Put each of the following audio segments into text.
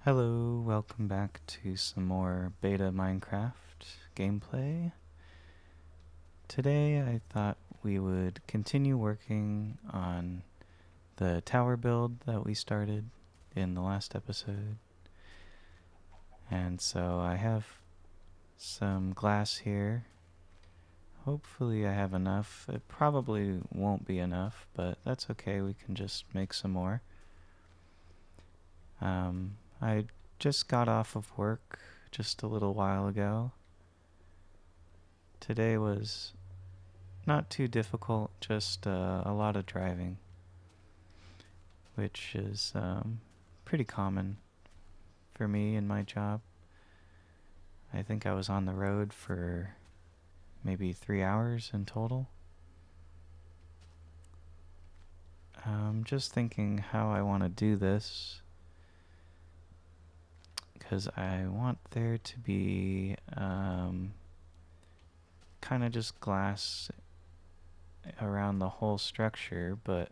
Hello, welcome back to some more beta Minecraft gameplay. Today I thought we would continue working on the tower build that we started in the last episode. And so I have some glass here. Hopefully I have enough. It probably won't be enough, but that's okay. We can just make some more. I just got off of work just a little while ago. Today was not too difficult, just a lot of driving, which is pretty common for me in my job. I think I was on the road for maybe 3 hours in total. Just thinking how I want to do this, because I want there to be kind of just glass around the whole structure, but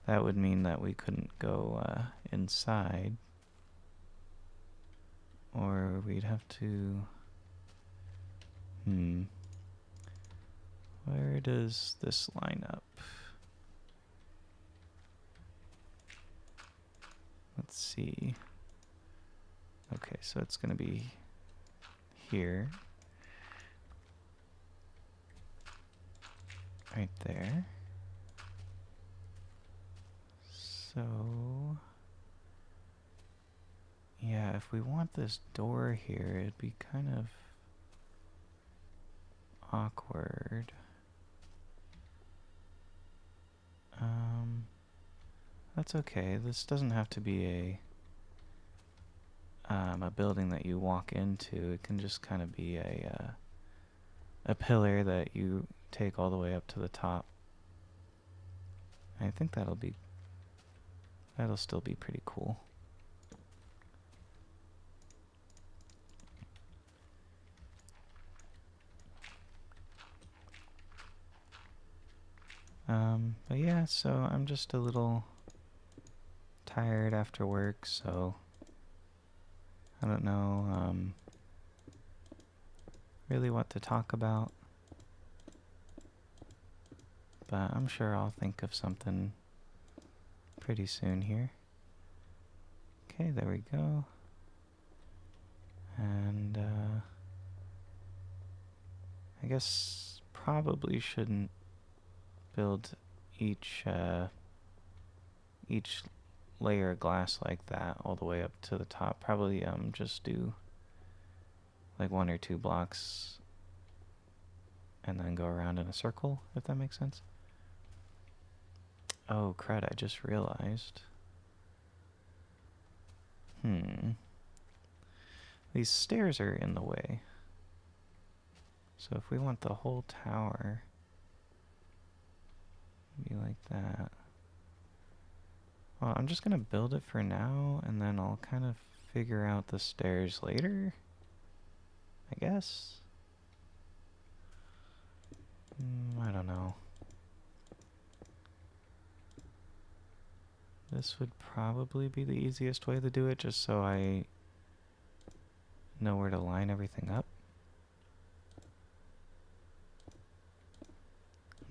that would mean that we couldn't go inside, or we'd have to... Where does this line up? Let's see. Okay, so it's going to be here. Right there. So... yeah, if we want this door here, it'd be kind of awkward. That's okay. This doesn't have to be a building that you walk into. It can just kind of be a pillar that you take all the way up to the top. I think that'll still be pretty cool. But yeah, so I'm just a little tired after work, so I don't know really what to talk about, but I'm sure I'll think of something pretty soon here. Okay, there we go. And I guess probably shouldn't build each layer of glass like that all the way up to the top. Probably just do like 1 or 2 blocks and then go around in a circle, if that makes sense. Oh crud, I just realized. These stairs are in the way. So if we want the whole tower to be like that. Well, I'm just gonna build it for now, and then I'll kind of figure out the stairs later, I guess. I don't know. This would probably be the easiest way to do it, just so I know where to line everything up.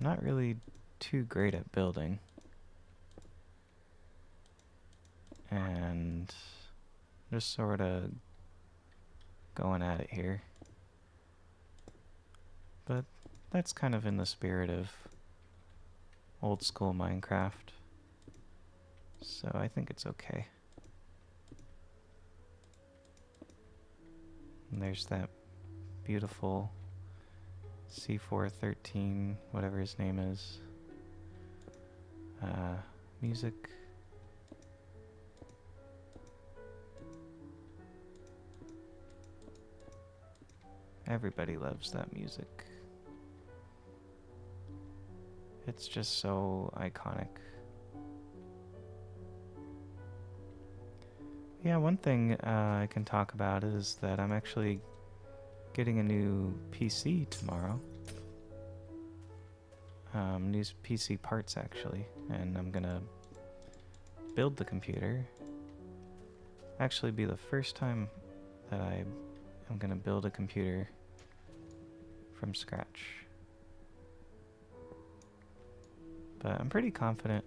I'm not really too great at building. And just sort of going at it here. But that's kind of in the spirit of old school Minecraft. So I think it's okay. And there's that beautiful C413, whatever his name is, music. Everybody loves that music. It's just so iconic. Yeah, one thing I can talk about is that I'm actually getting a new PC tomorrow. New PC parts, actually. And I'm gonna build the computer. actually be the first time that I am going to build a computer from scratch. But I'm pretty confident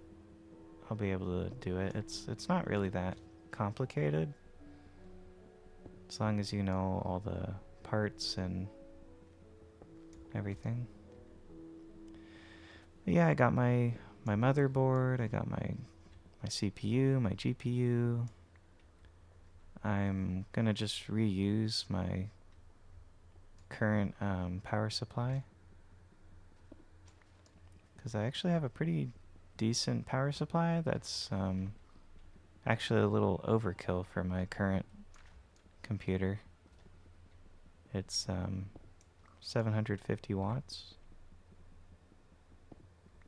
I'll be able to do it. It's not really that complicated, as long as you know all the parts and everything. But yeah, I got my motherboard, I got my CPU, my GPU. I'm gonna just reuse my current power supply, because I actually have a pretty decent power supply that's actually a little overkill for my current computer. It's 750 watts,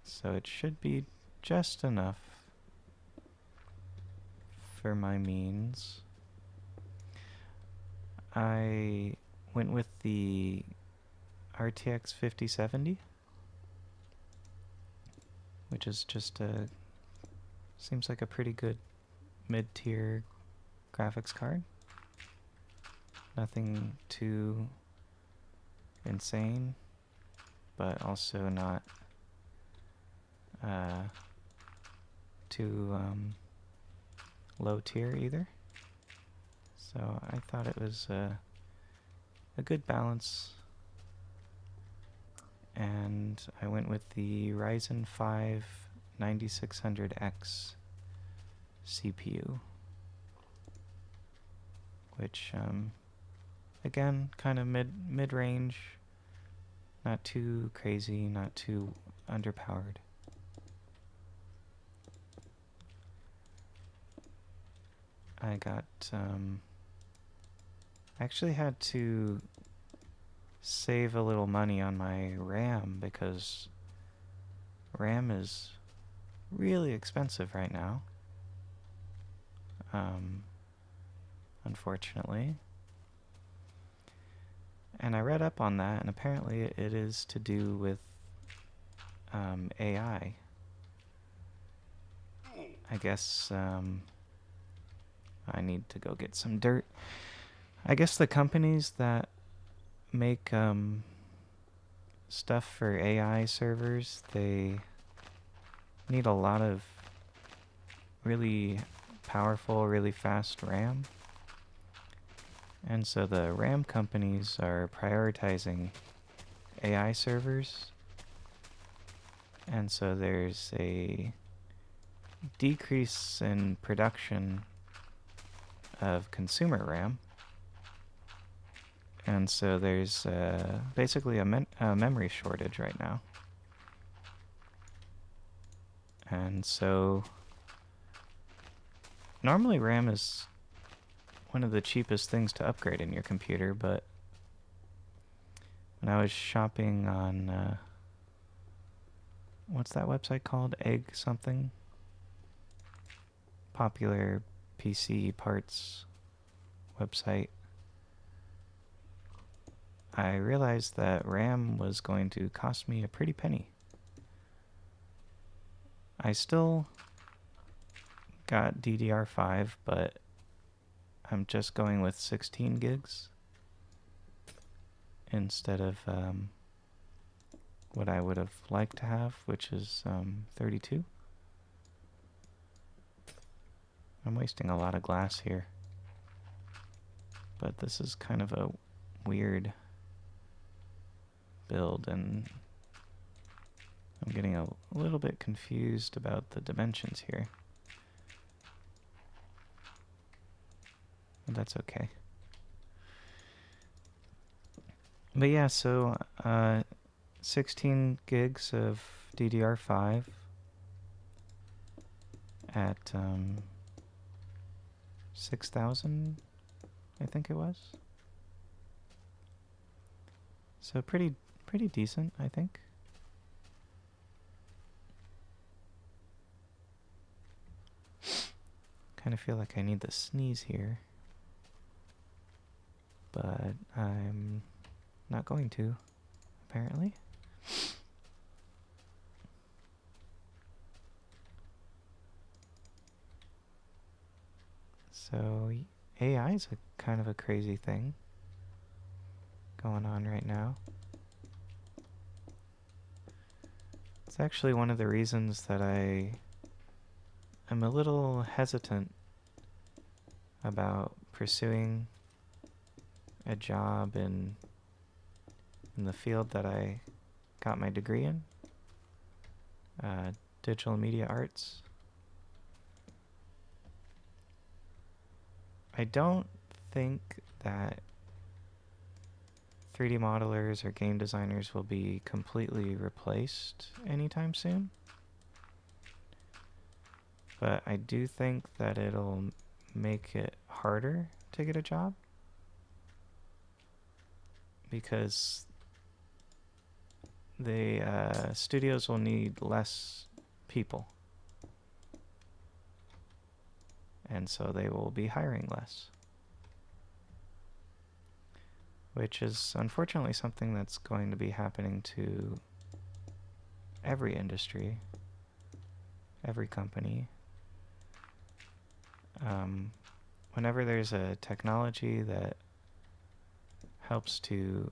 so it should be just enough for my means. I went with the RTX 5070, which is just seems like a pretty good mid-tier graphics card. Nothing too insane, but also not too low tier either. So I thought it was a good balance, and I went with the Ryzen 5 9600X CPU, which again, kind of mid-range, not too crazy, not too underpowered. I got actually had to save a little money on my RAM, because RAM is really expensive right now, unfortunately. And I read up on that, and apparently it is to do with AI. I guess I need to go get some dirt. I guess the companies that make stuff for AI servers, they need a lot of really powerful, really fast RAM. And so the RAM companies are prioritizing AI servers. And so there's a decrease in production of consumer RAM. And so there's basically a memory shortage right now. And so normally RAM is one of the cheapest things to upgrade in your computer, but when I was shopping on what's that website called? Egg something? Popular PC parts website. I realized that RAM was going to cost me a pretty penny. I still got DDR5, but I'm just going with 16 gigs instead of what I would have liked to have, which is 32. I'm wasting a lot of glass here, but this is kind of a weird build, and I'm getting a little bit confused about the dimensions here. But that's okay. But yeah, so 16 gigs of DDR5 at 6,000, I think it was. So pretty decent, I think. Kind of feel like I need to sneeze here, but I'm not going to, apparently. So AI is a kind of a crazy thing going on right now. It's actually one of the reasons that I am a little hesitant about pursuing a job in the field that I got my degree in, digital media arts. I don't think that 3D modelers or game designers will be completely replaced anytime soon. But I do think that it'll make it harder to get a job, because the studios will need less people, and so they will be hiring less, which is unfortunately something that's going to be happening to every industry, every company. Whenever there's a technology that helps to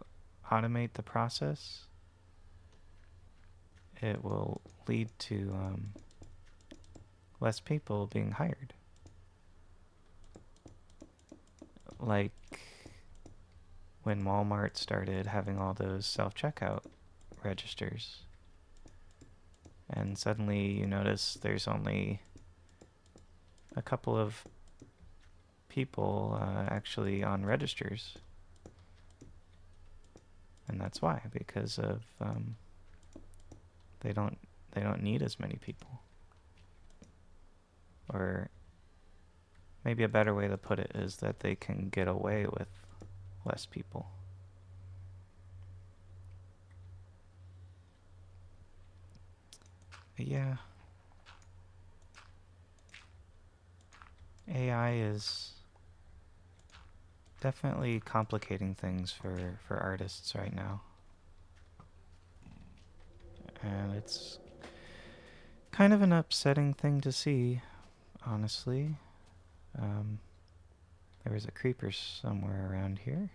automate the process, it will lead to less people being hired. Like when Walmart started having all those self-checkout registers, and suddenly you notice there's only a couple of people actually on registers, and that's why, because of they don't need as many people. Or maybe a better way to put it is that they can get away with less people. But yeah, AI is definitely complicating things for artists right now. And it's kind of an upsetting thing to see, honestly. There was a creeper somewhere around here,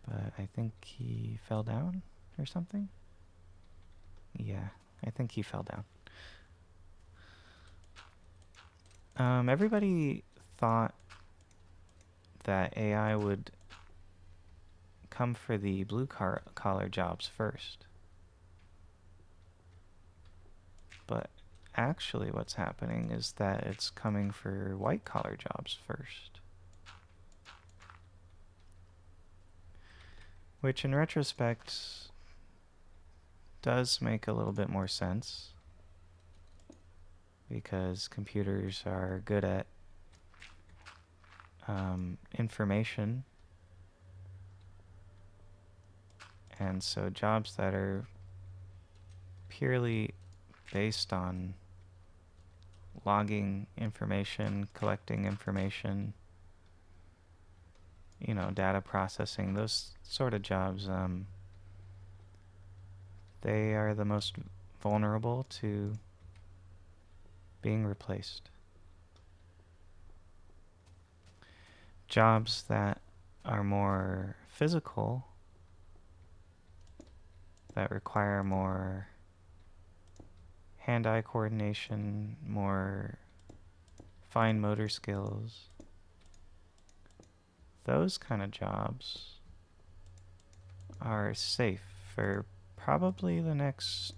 but I think he fell down or something. Yeah, I think he fell down. Everybody thought that AI would come for the blue-collar jobs first. But actually what's happening is that it's coming for white-collar jobs first. Which in retrospect does make a little bit more sense, because computers are good at information, and so jobs that are purely based on logging information, collecting information, data processing, those sort of jobs, they are the most vulnerable to being replaced. Jobs that are more physical, that require more hand-eye coordination, more fine motor skills, those kind of jobs are safe for probably the next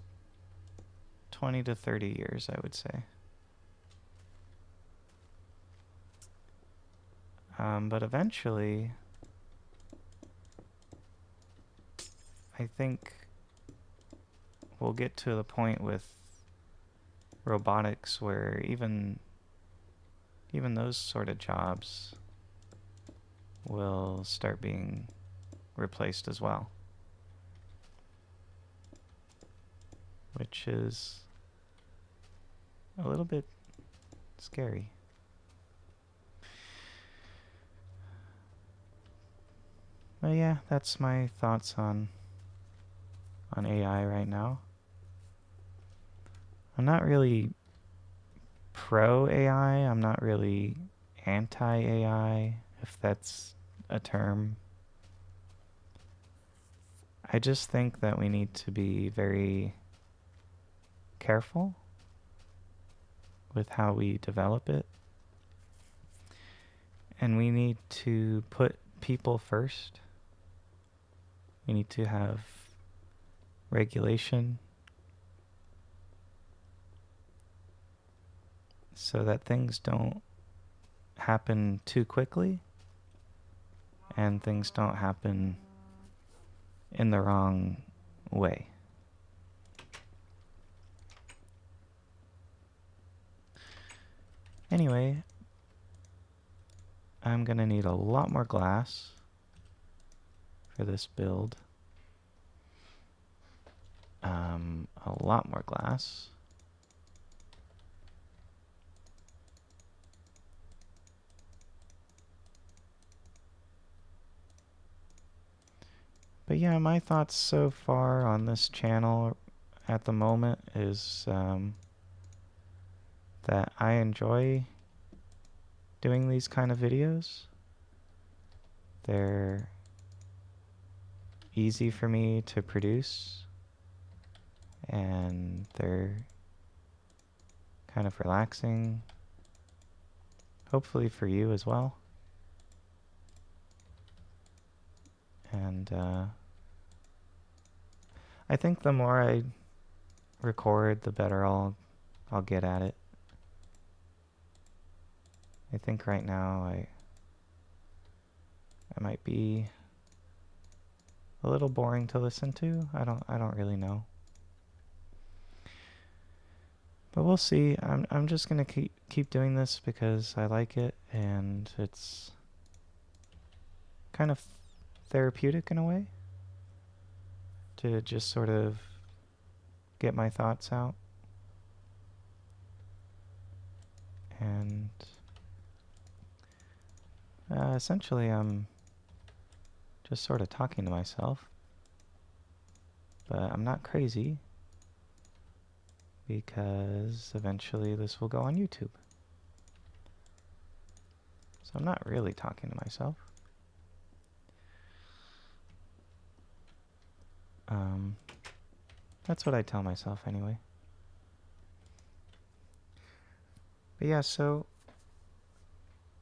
20 to 30 years, I would say. But eventually, I think we'll get to the point with robotics where even those sort of jobs will start being replaced as well, which is a little bit scary. But yeah, that's my thoughts on AI right now. I'm not really pro AI. I'm not really anti AI, if that's a term. I just think that we need to be very careful with how we develop it. And we need to put people first. We need to have regulation so that things don't happen too quickly and things don't happen in the wrong way. Anyway, I'm gonna need a lot more glass for this build. A lot more glass. But yeah, my thoughts so far on this channel at the moment is that I enjoy doing these kind of videos. They're easy for me to produce, and they're kind of relaxing, hopefully for you as well. And I think the more I record, the better I'll get at it. I think right now I might be a little boring to listen to. I don't really know. But we'll see. I'm just gonna keep doing this because I like it, and it's kind of therapeutic in a way to just sort of get my thoughts out. And essentially I'm just sort of talking to myself. But I'm not crazy, because eventually this will go on YouTube. So I'm not really talking to myself. That's what I tell myself anyway. But yeah, so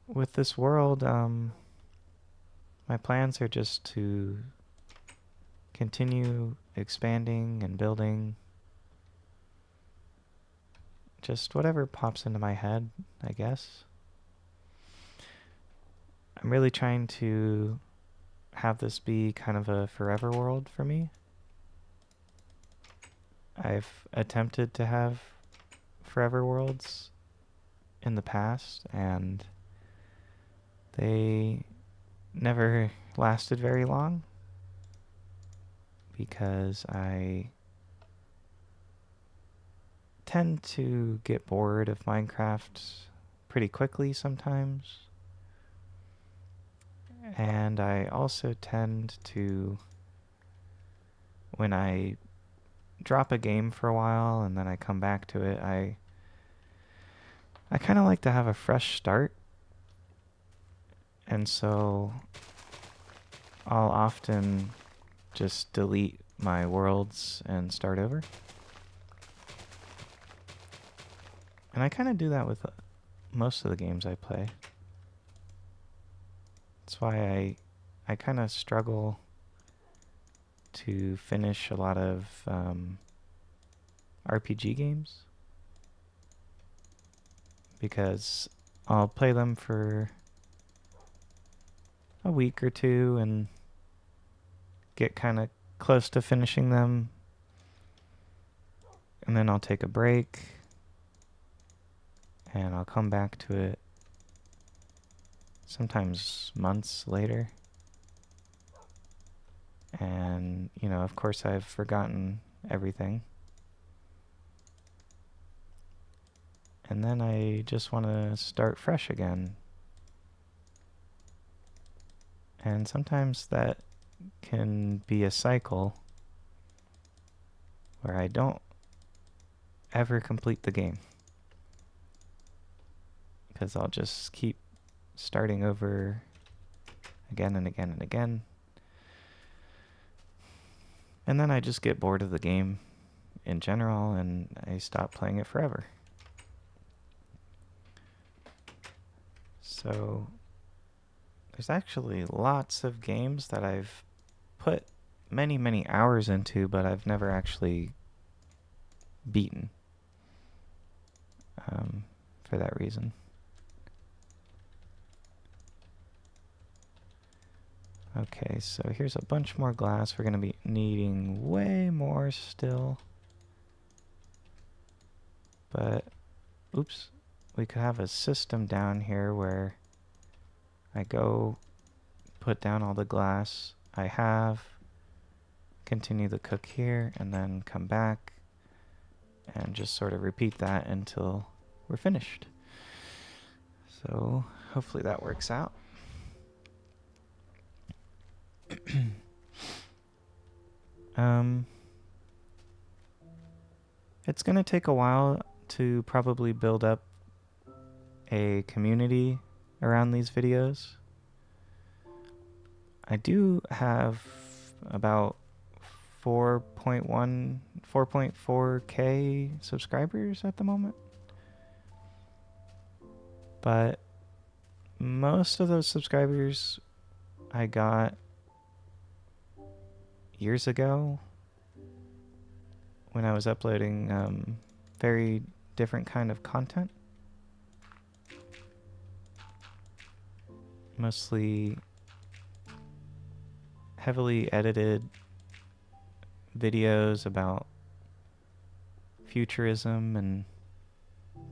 with this world, my plans are just to continue expanding and building. Just whatever pops into my head, I guess. I'm really trying to have this be kind of a forever world for me. I've attempted to have forever worlds in the past, and they never lasted very long because I tend to get bored of Minecraft pretty quickly sometimes. And I also tend to, when I drop a game for a while and then I come back to it, I kind of like to have a fresh start. And so I'll often just delete my worlds and start over. And I kind of do that with most of the games I play. That's why I kind of struggle to finish a lot of RPG games, because I'll play them for a week or two and get kind of close to finishing them, and then I'll take a break and I'll come back to it sometimes months later. And, you know, of course I've forgotten everything. And then I just want to start fresh again. And sometimes that can be a cycle where I don't ever complete the game. because I'll just keep starting over again and again and again. And then I just get bored of the game in general and I stop playing it forever. So there's actually lots of games that I've put many, many hours into, but I've never actually beaten for that reason. Okay, so here's a bunch more glass. We're going to be needing way more still. But, oops, we could have a system down here where I go put down all the glass I have, continue the cook here, and then come back and just sort of repeat that until we're finished. So hopefully that works out. It's going to take a while to probably build up a community around these videos. I do have about 4.4K subscribers at the moment. But most of those subscribers I got years ago when I was uploading very different kind of content. Mostly heavily edited videos about futurism and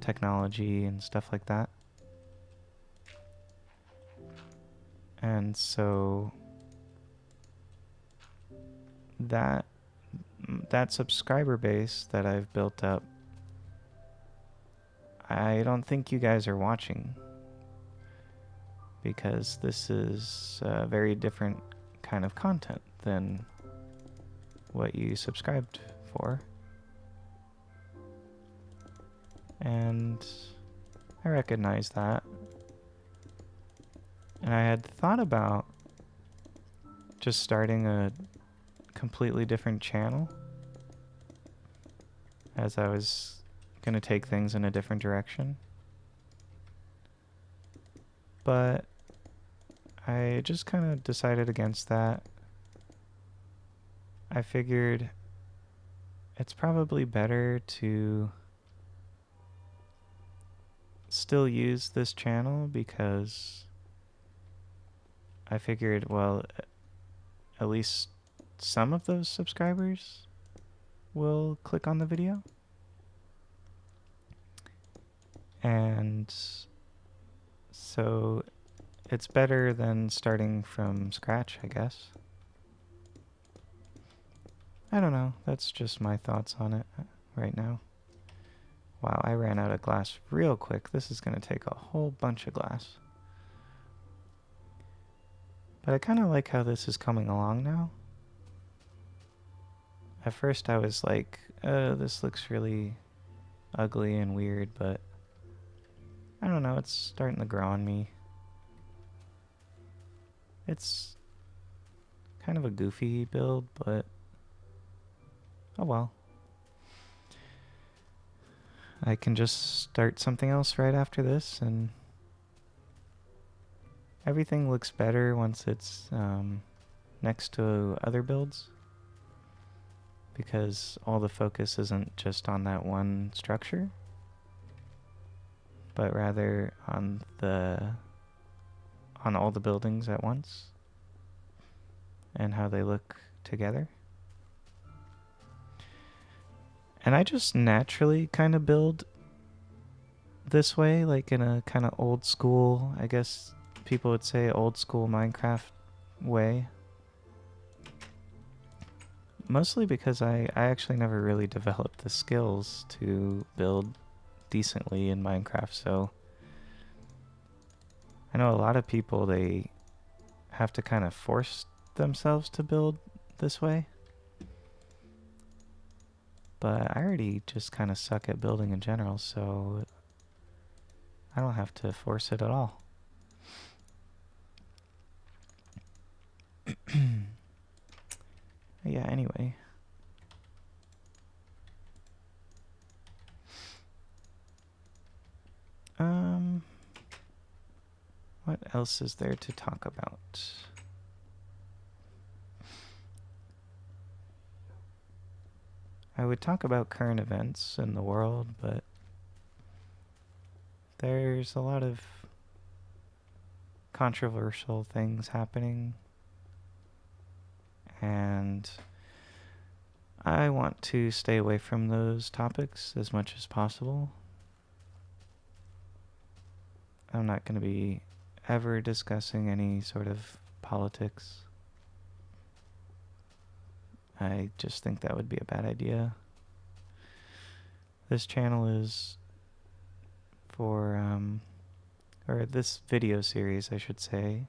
technology and stuff like that. And so that subscriber base that I've built up, I don't think you guys are watching, because this is a very different kind of content than what you subscribed for. And I recognize that. And I had thought about just starting a completely different channel, as I was going to take things in a different direction. But I just kind of decided against that. I figured it's probably better to still use this channel, because I figured, well, at least some of those subscribers will click on the video. And so it's better than starting from scratch, I guess. I don't know. That's just my thoughts on it right now. Wow, I ran out of glass real quick. This is going to take a whole bunch of glass. But I kind of like how this is coming along now. At first I was like, this looks really ugly and weird, but I don't know, it's starting to grow on me. It's kind of a goofy build, but oh well. I can just start something else right after this, and everything looks better once it's next to other builds, because all the focus isn't just on that one structure, but rather on all the buildings at once and how they look together. And I just naturally kind of build this way, like in a kind of old school, I guess people would say old school Minecraft way. Mostly because I actually never really developed the skills to build decently in Minecraft, so I know a lot of people, they have to kind of force themselves to build this way. But I already just kind of suck at building in general, so I don't have to force it at all. Yeah, anyway. What else is there to talk about? I would talk about current events in the world, but there's a lot of controversial things happening, and I want to stay away from those topics as much as possible. I'm not going to be ever discussing any sort of politics. I just think that would be a bad idea. This channel is for, or this video series, I should say,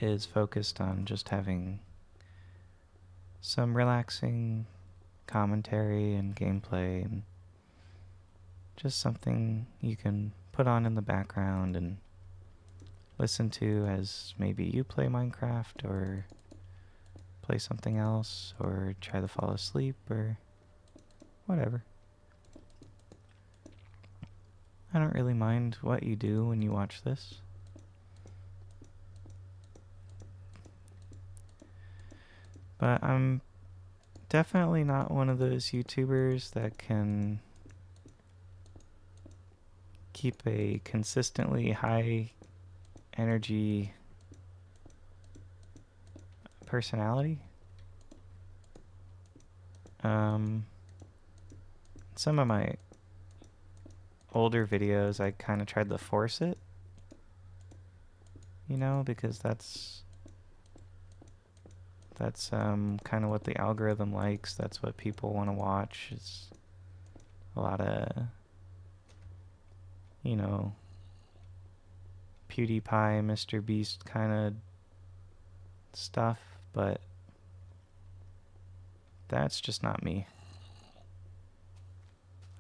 is focused on just having some relaxing commentary and gameplay, and just something you can put on in the background and listen to as maybe you play Minecraft or play something else or try to fall asleep or whatever. I don't really mind what you do when you watch this. But I'm definitely not one of those YouTubers that can keep a consistently high energy personality. Some of my older videos, I kind of tried to force it, you know, because that's kind of what the algorithm likes. That's what people want to watch. It's a lot of, you know, PewDiePie, Mr. Beast kind of stuff, but that's just not me.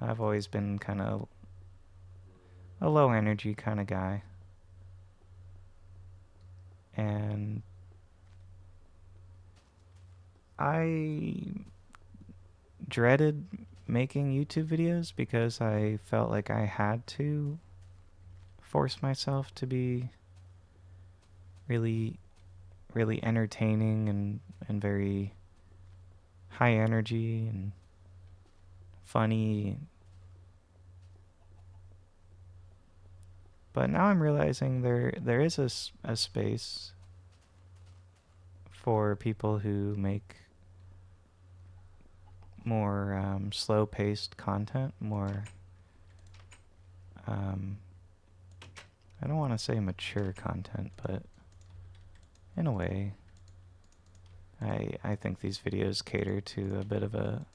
I've always been kind of a low energy kind of guy. And I dreaded making YouTube videos because I felt like I had to force myself to be really, really entertaining and very high energy and funny. But now I'm realizing there is a space for people who make more slow-paced content, more, I don't want to say mature content, but in a way, I think these videos cater to a bit of a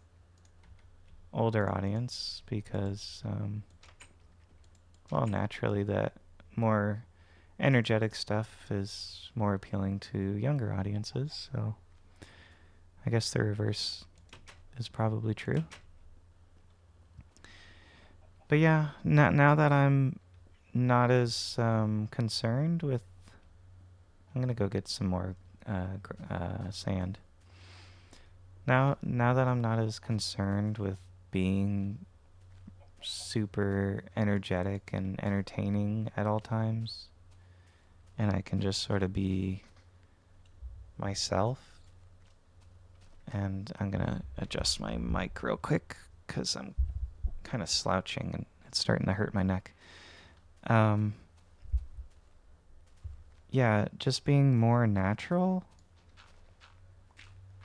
older audience because, well, naturally that more energetic stuff is more appealing to younger audiences, so I guess the reverse is probably true. But yeah, now that I'm not as concerned with... I'm gonna go get some more sand. Now that I'm not as concerned with being super energetic and entertaining at all times, and I can just sort of be myself, and I'm gonna adjust my mic real quick because I'm kind of slouching and it's starting to hurt my neck. Yeah, just being more natural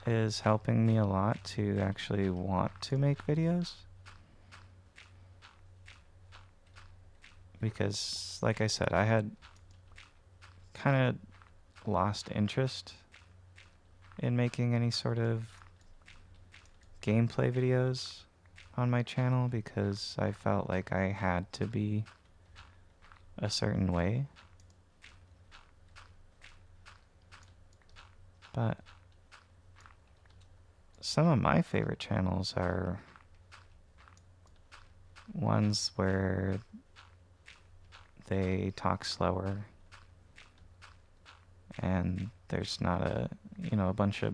is helping me a lot to actually want to make videos. Because, like I said, I had kind of lost interest in making any sort of gameplay videos on my channel because I felt like I had to be a certain way. But some of my favorite channels are ones where they talk slower, and there's not a bunch of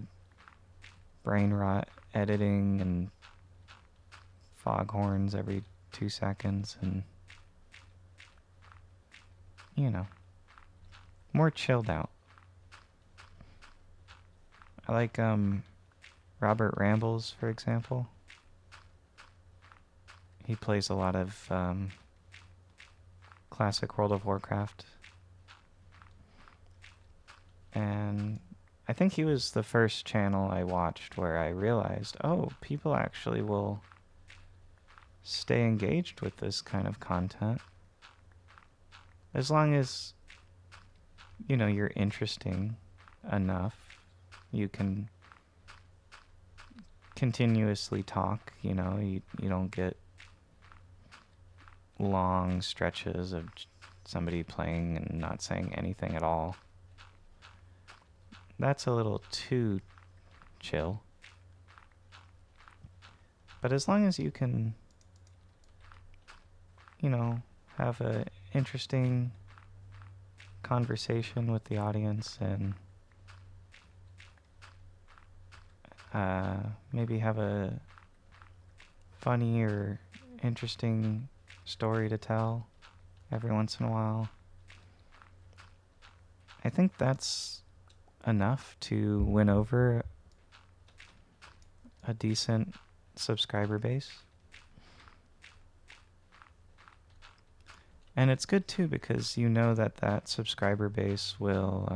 brain rot editing and foghorns every 2 seconds, and more chilled out. I like Robert Rambles, for example. He plays a lot of classic World of Warcraft. And I think he was the first channel I watched where I realized, oh, people actually will stay engaged with this kind of content. As long as, you're interesting enough, you can continuously talk, you don't get long stretches of somebody playing and not saying anything at all. That's a little too chill. But as long as you can, have an interesting conversation with the audience and maybe have a funny or interesting story to tell every once in a while, I think that's enough to win over a decent subscriber base. And it's good too because you know that subscriber base will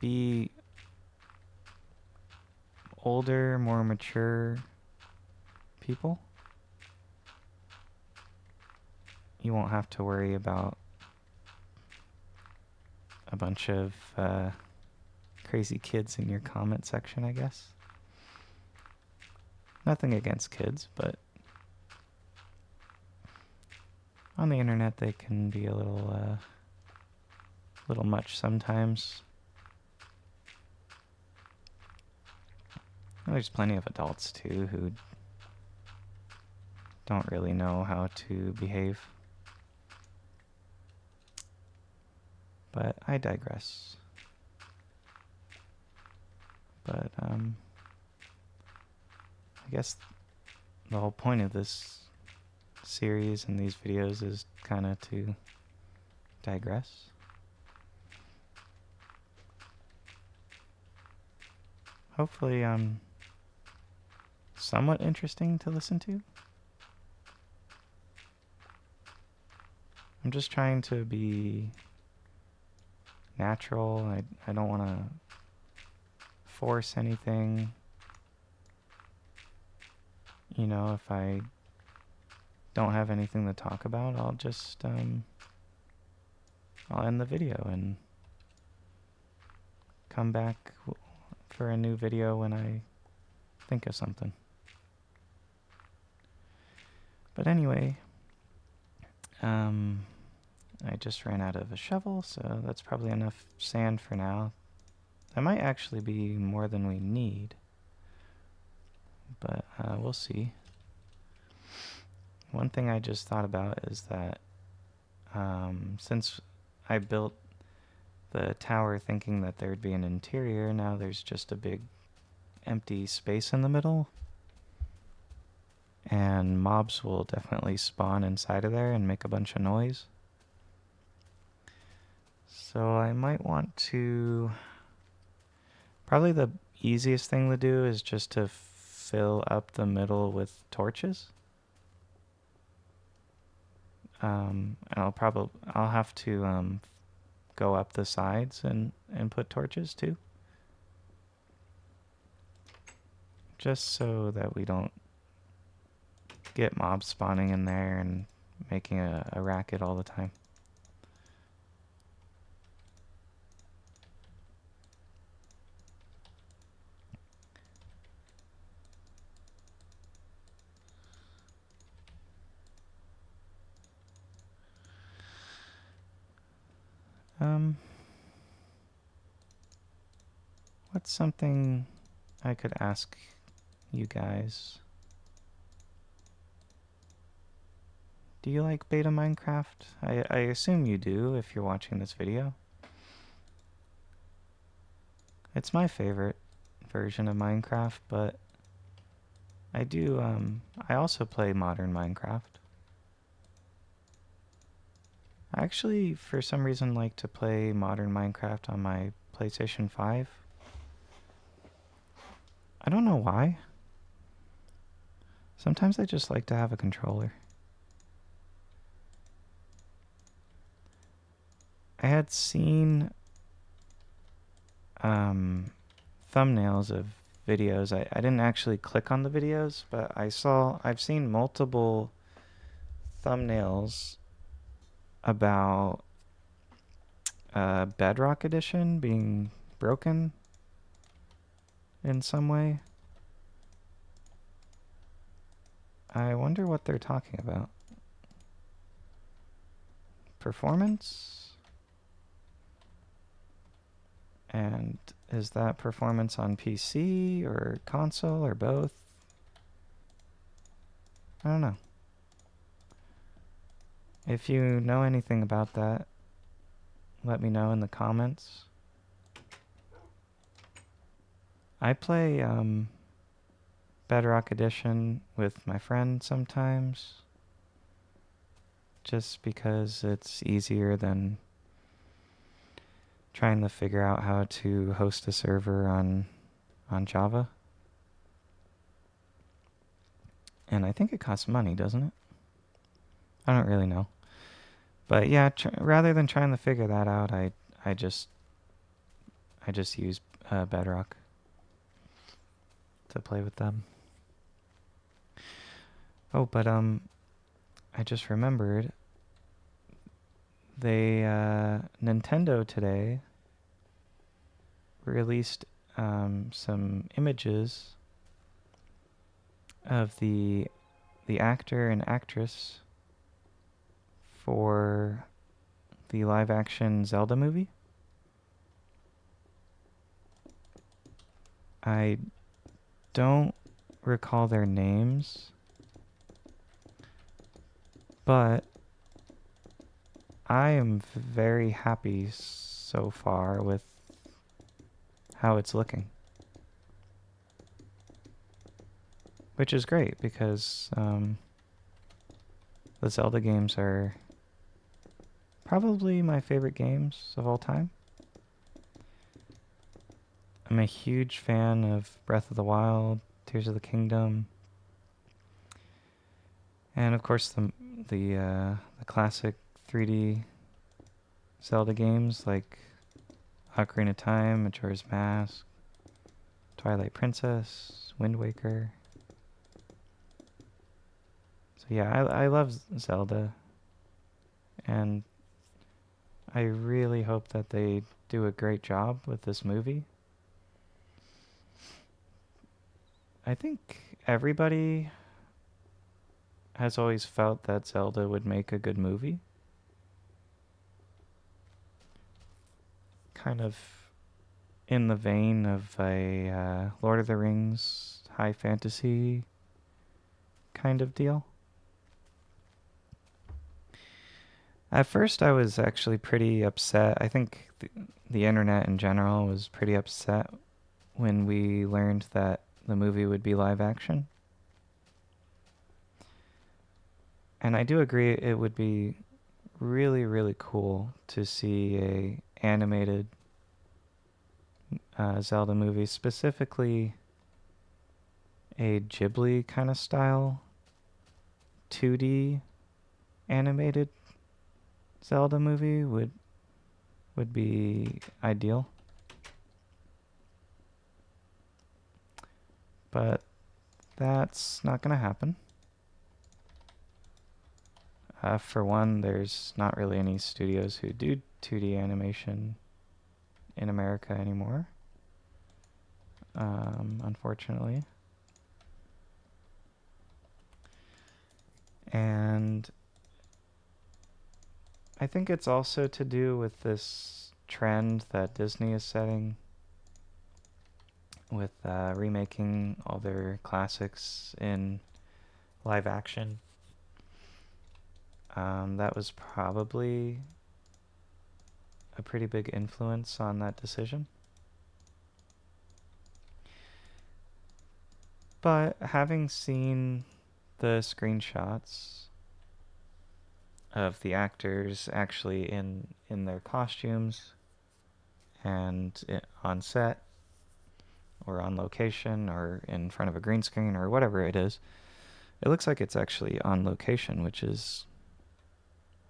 be older, more mature people. You won't have to worry about a bunch of crazy kids in your comment section, I guess. Nothing against kids, but on the internet they can be a little much sometimes. There's plenty of adults too who don't really know how to behave. But I digress. But I guess the whole point of this series and these videos is kind of to digress. Hopefully I'm somewhat interesting to listen to. I'm just trying to be natural. I don't want to force anything. If I don't have anything to talk about, I'll just I'll end the video and come back for a new video when I think of something. But anyway, I just ran out of a shovel, so that's probably enough sand for now. That might actually be more than we need, but we'll see. One thing I just thought about is that since I built the tower thinking that there'd be an interior, now there's just a big empty space in the middle. And mobs will definitely spawn inside of there and make a bunch of noise. So I might want to... Probably the easiest thing to do is just to fill up the middle with torches. And I'll have to go up the sides and put torches too. Just so that we don't get mobs spawning in there and making a racket all the time. What's something I could ask you guys? Do you like beta Minecraft? I assume you do if you're watching this video. It's my favorite version of Minecraft, but I also play modern Minecraft. I actually, for some reason, like to play modern Minecraft on my PlayStation 5. I don't know why. Sometimes I just like to have a controller. I had seen thumbnails of videos. I didn't actually click on the videos, but I've seen multiple thumbnails about Bedrock Edition being broken in some way. I wonder what they're talking about. Performance? And is that performance on PC or console or both? I don't know. If you know anything about that, let me know in the comments. I play Bedrock Edition with my friends sometimes, just because it's easier than trying to figure out how to host a server on Java. And I think it costs money, doesn't it? I don't really know. But yeah, rather than trying to figure that out, I just use Bedrock to play with them. Oh, but I just remembered Nintendo today released some images of the actor and actress for the live action Zelda movie. I don't recall their names, but I am very happy so far with how it's looking. Which is great because the Zelda games are probably my favorite games of all time. I'm a huge fan of Breath of the Wild, Tears of the Kingdom, and of course the classic 3D Zelda games like Ocarina of Time, Majora's Mask, Twilight Princess, Wind Waker. So yeah, I love Zelda, and I really hope that they do a great job with this movie. I think everybody has always felt that Zelda would make a good movie. Kind of in the vein of a Lord of the Rings high fantasy kind of deal. At first, I was actually pretty upset. I think the internet in general was pretty upset when we learned that the movie would be live action. And I do agree it would be really, really cool to see a animated Zelda movie, specifically a Ghibli kind of style 2D animated Zelda movie would be ideal. But that's not going to happen. For one, there's not really any studios who do 2D animation in America anymore, unfortunately. And I think it's also to do with this trend that Disney is setting with remaking all their classics in live action. That was probably a pretty big influence on that decision. But having seen the screenshots of the actors actually in their costumes and on set or on location or in front of a green screen or whatever it is, it looks like it's actually on location, which is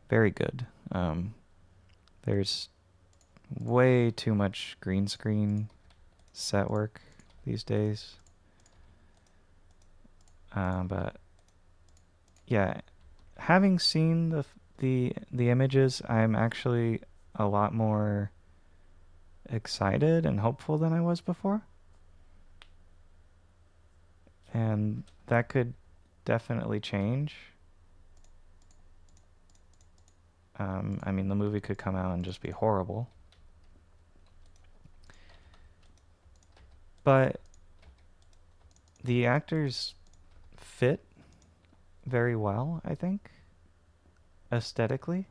very good. There's way too much green screen set work these days. But yeah, having seen the images, I'm actually a lot more excited and hopeful than I was before. And that could definitely change. I mean, the movie could come out and just be horrible. But the actors fit very well, I think, aesthetically.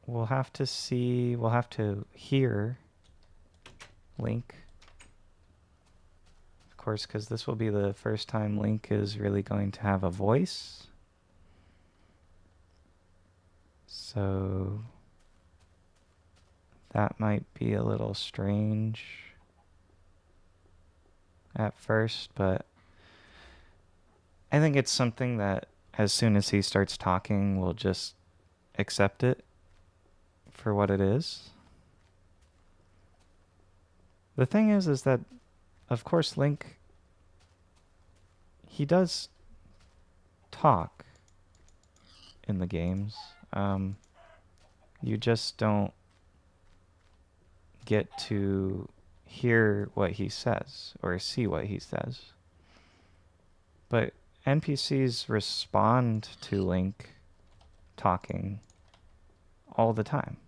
We'll have to hear Link. Of course, because this will be the first time Link is really going to have a voice. So that might be a little strange at first, but I think it's something that as soon as he starts talking, we'll just accept it for what it is. The thing is that, of course, Link, he does talk in the games. You just don't get to hear what he says or see what he says. But NPCs respond to Link talking all the time.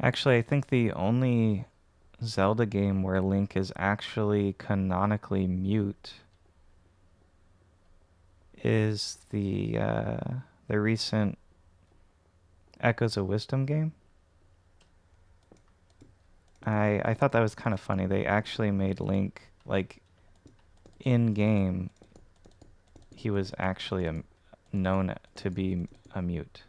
Actually, I think the only Zelda game where Link is actually canonically mute is the recent Echoes of Wisdom game. I thought that was kind of funny. They actually made Link, like, in game, he was actually known to be a mute.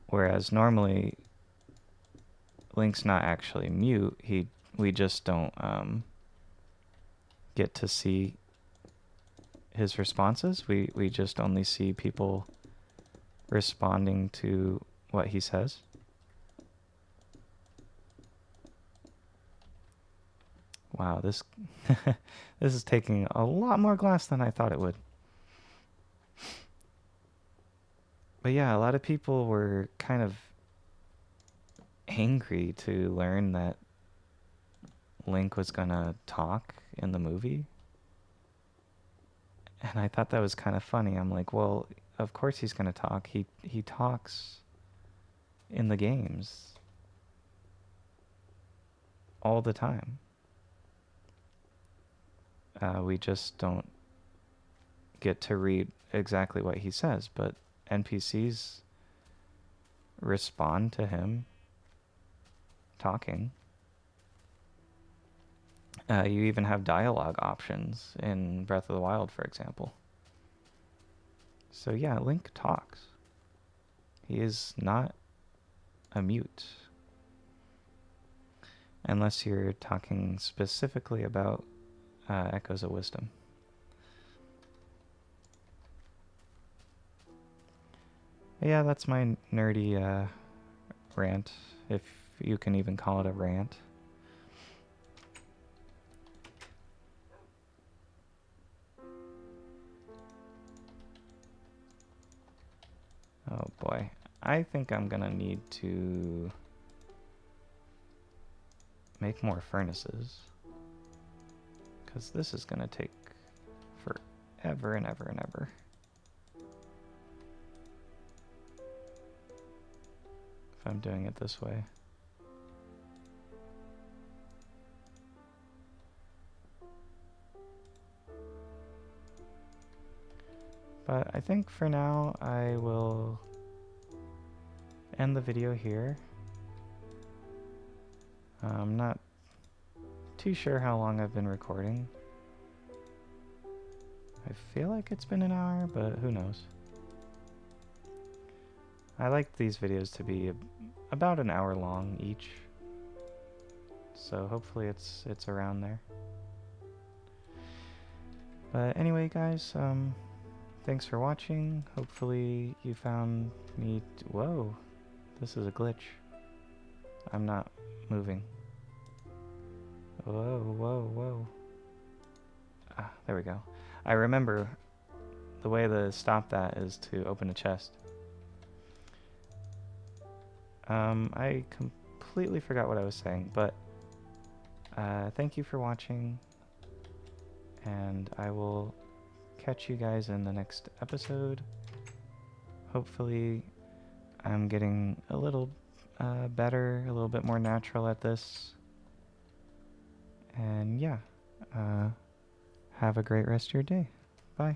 Whereas normally Link's not actually mute. We just don't get to see his responses. We just only see people responding to what he says. Wow, this this is taking a lot more glass than I thought it would. But yeah, a lot of people were kind of angry to learn that Link was gonna talk in the movie. And I thought that was kind of funny. I'm like, well, of course he's gonna talk. He talks in the games all the time. We just don't get to read exactly what he says, but NPCs respond to him talking. You even have dialogue options in Breath of the Wild, for example. So yeah, Link talks. He is not a mute. Unless you're talking specifically about Echoes of Wisdom. Yeah, that's my nerdy rant, if you can even call it a rant. Oh boy. I think I'm gonna need to make more furnaces. Because this is gonna take forever and ever and ever. If I'm doing it this way. But I think for now I will end the video here. I'm not too sure how long I've been recording. I feel like it's been an hour, but who knows. I like these videos to be about an hour long each, so hopefully it's around there. But anyway, guys, thanks for watching. Hopefully you found me... Whoa, this is a glitch. I'm not moving. Whoa, whoa, whoa. Ah, there we go. I remember the way to stop that is to open a chest. I completely forgot what I was saying, but thank you for watching, and I will catch you guys in the next episode. Hopefully I'm getting a little better, a little bit more natural at this. And yeah, have a great rest of your day. Bye.